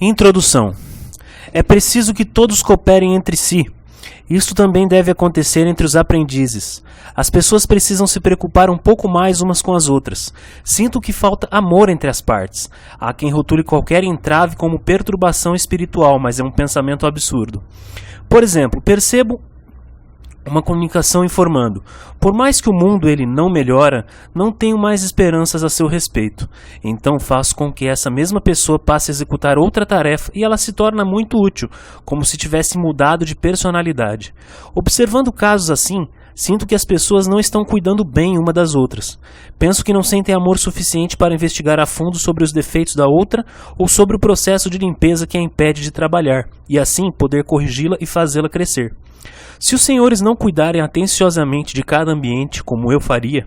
Introdução. É preciso que todos cooperem entre si. Isto também deve acontecer entre os aprendizes. As pessoas precisam se preocupar um pouco mais umas com as outras. Sinto que falta amor entre as partes. Há quem rotule qualquer entrave como perturbação espiritual, mas é um pensamento absurdo. Por exemplo, percebo uma comunicação informando: por mais que o mundo ele não melhora, não tenho mais esperanças a seu respeito. Então faço com que essa mesma pessoa passe a executar outra tarefa e ela se torna muito útil, como se tivesse mudado de personalidade. Observando casos assim, sinto que as pessoas não estão cuidando bem uma das outras. Penso que não sentem amor suficiente para investigar a fundo sobre os defeitos da outra ou sobre o processo de limpeza que a impede de trabalhar, e assim poder corrigi-la e fazê-la crescer. Se os senhores não cuidarem atenciosamente de cada ambiente, como eu faria,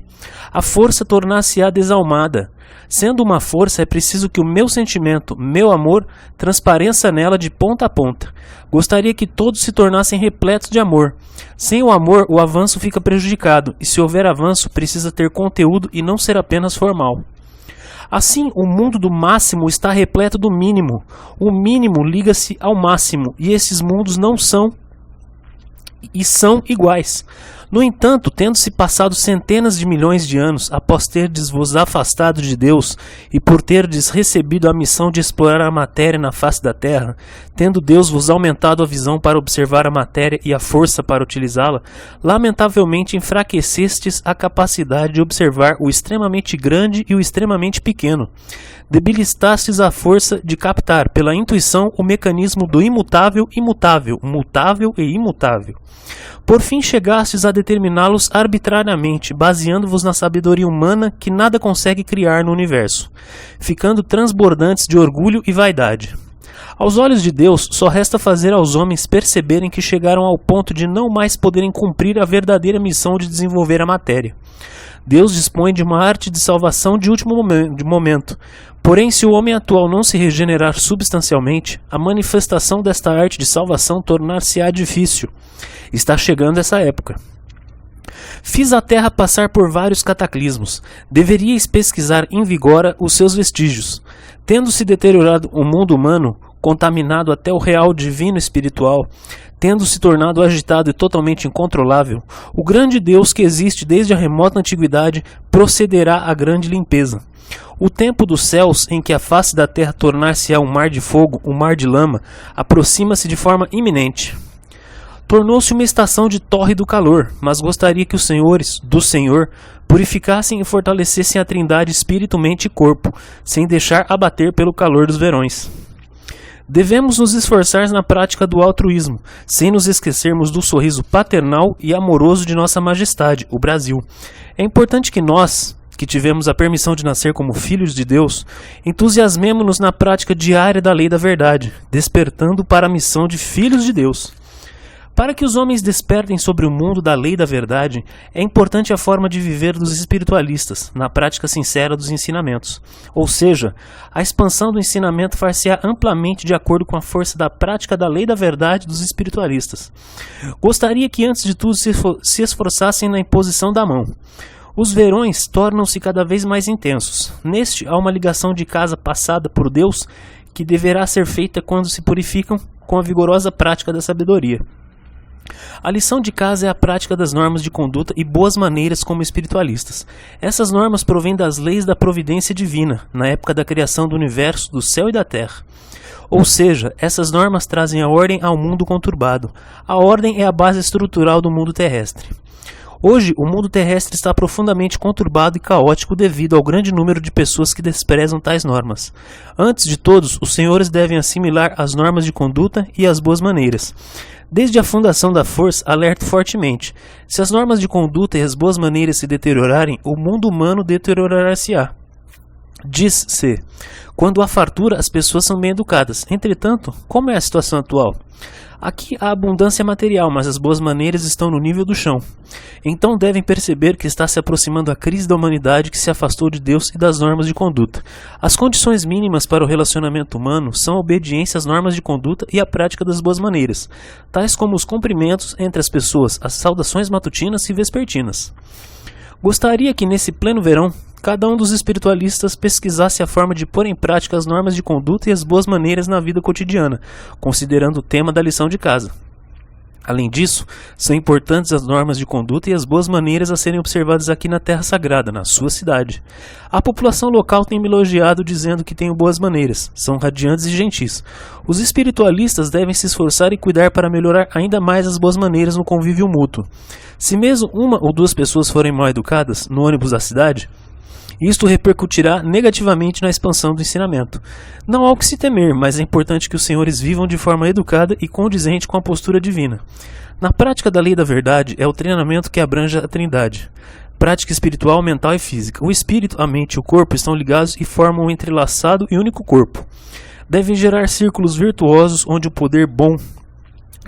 a força tornar-se-á desalmada. Sendo uma força, é preciso que o meu sentimento, meu amor, transpareça nela de ponta a ponta. Gostaria que todos se tornassem repletos de amor. Sem o amor, o avanço fica prejudicado, e se houver avanço, precisa ter conteúdo e não ser apenas formal. Assim, o mundo do máximo está repleto do mínimo. O mínimo liga-se ao máximo, e esses mundos não são são iguais. No entanto, tendo-se passado centenas de milhões de anos após terdes vos afastado de Deus e por terdes recebido a missão de explorar a matéria na face da terra, tendo Deus vos aumentado a visão para observar a matéria e a força para utilizá-la, lamentavelmente enfraquecestes a capacidade de observar o extremamente grande e o extremamente pequeno. Debilitastes a força de captar, pela intuição, o mecanismo do imutável, imutável, mutável e imutável. Por fim chegastes a determiná-los arbitrariamente, baseando-vos na sabedoria humana que nada consegue criar no universo, ficando transbordantes de orgulho e vaidade. Aos olhos de Deus, só resta fazer aos homens perceberem que chegaram ao ponto de não mais poderem cumprir a verdadeira missão de desenvolver a matéria. Deus dispõe de uma arte de salvação de último momento. Porém, se o homem atual não se regenerar substancialmente, a manifestação desta arte de salvação tornar-se-á difícil. Está chegando essa época. Fiz a Terra passar por vários cataclismos. Deveríeis pesquisar em vigora os seus vestígios. Tendo-se deteriorado o mundo humano, contaminado até o real divino espiritual, tendo se tornado agitado e totalmente incontrolável, o grande Deus que existe desde a remota antiguidade procederá à grande limpeza. O tempo dos céus em que a face da terra tornar-se-á um mar de fogo, um mar de lama, aproxima-se de forma iminente. Tornou-se uma estação de tórrido calor, mas gostaria que os senhores do Senhor purificassem e fortalecessem a trindade espírito, mente e corpo, sem deixar abater pelo calor dos verões. Devemos nos esforçar na prática do altruísmo, sem nos esquecermos do sorriso paternal e amoroso de Nossa Majestade, o Brasil. É importante que nós, que tivemos a permissão de nascer como filhos de Deus, entusiasmemo-nos na prática diária da lei da verdade, despertando para a missão de filhos de Deus. Para que os homens despertem sobre o mundo da lei da verdade, é importante a forma de viver dos espiritualistas, na prática sincera dos ensinamentos. Ou seja, a expansão do ensinamento far-se-á amplamente de acordo com a força da prática da lei da verdade dos espiritualistas. Gostaria que antes de tudo se esforçassem na imposição da mão. Os verões tornam-se cada vez mais intensos. Neste há uma ligação de casa passada por Deus que deverá ser feita quando se purificam com a vigorosa prática da sabedoria. A lição de casa é a prática das normas de conduta e boas maneiras como espiritualistas. Essas normas provêm das leis da providência divina, na época da criação do universo, do céu e da terra. Ou seja, essas normas trazem a ordem ao mundo conturbado. A ordem é a base estrutural do mundo terrestre. Hoje, o mundo terrestre está profundamente conturbado e caótico devido ao grande número de pessoas que desprezam tais normas. Antes de todos, os senhores devem assimilar as normas de conduta e as boas maneiras. Desde a fundação da força, alerto fortemente. Se as normas de conduta e as boas maneiras se deteriorarem, o mundo humano deteriorar-se-á. Diz-se, quando há fartura, as pessoas são bem educadas. Entretanto, como é a situação atual? Aqui há abundância material, mas as boas maneiras estão no nível do chão. Então devem perceber que está se aproximando a crise da humanidade que se afastou de Deus e das normas de conduta. As condições mínimas para o relacionamento humano são a obediência às normas de conduta e a prática das boas maneiras, tais como os cumprimentos entre as pessoas, as saudações matutinas e vespertinas. Gostaria que nesse pleno verão, cada um dos espiritualistas pesquisasse a forma de pôr em prática as normas de conduta e as boas maneiras na vida cotidiana, considerando o tema da lição de casa. Além disso, são importantes as normas de conduta e as boas maneiras a serem observadas aqui na Terra Sagrada, na sua cidade. A população local tem me elogiado dizendo que tenho boas maneiras, são radiantes e gentis. Os espiritualistas devem se esforçar e cuidar para melhorar ainda mais as boas maneiras no convívio mútuo. Se mesmo uma ou duas pessoas forem mal educadas no ônibus da cidade, isto repercutirá negativamente na expansão do ensinamento. Não há o que se temer, mas é importante que os senhores vivam de forma educada e condizente com a postura divina. Na prática da lei da verdade é o treinamento que abrange a Trindade. Prática espiritual, mental e física. O espírito, a mente e o corpo estão ligados e formam um entrelaçado e único corpo. Devem gerar círculos virtuosos onde o poder bom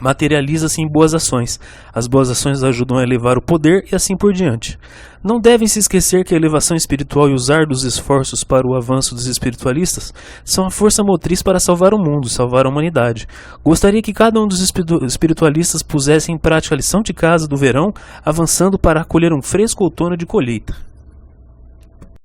materializa-se em boas ações. As boas ações ajudam a elevar o poder e assim por diante. Não devem se esquecer que a elevação espiritual e os árduos esforços para o avanço dos espiritualistas são a força motriz para salvar o mundo, salvar a humanidade. Gostaria que cada um dos espiritualistas pusesse em prática a lição de casa do verão, avançando para acolher um fresco outono de colheita.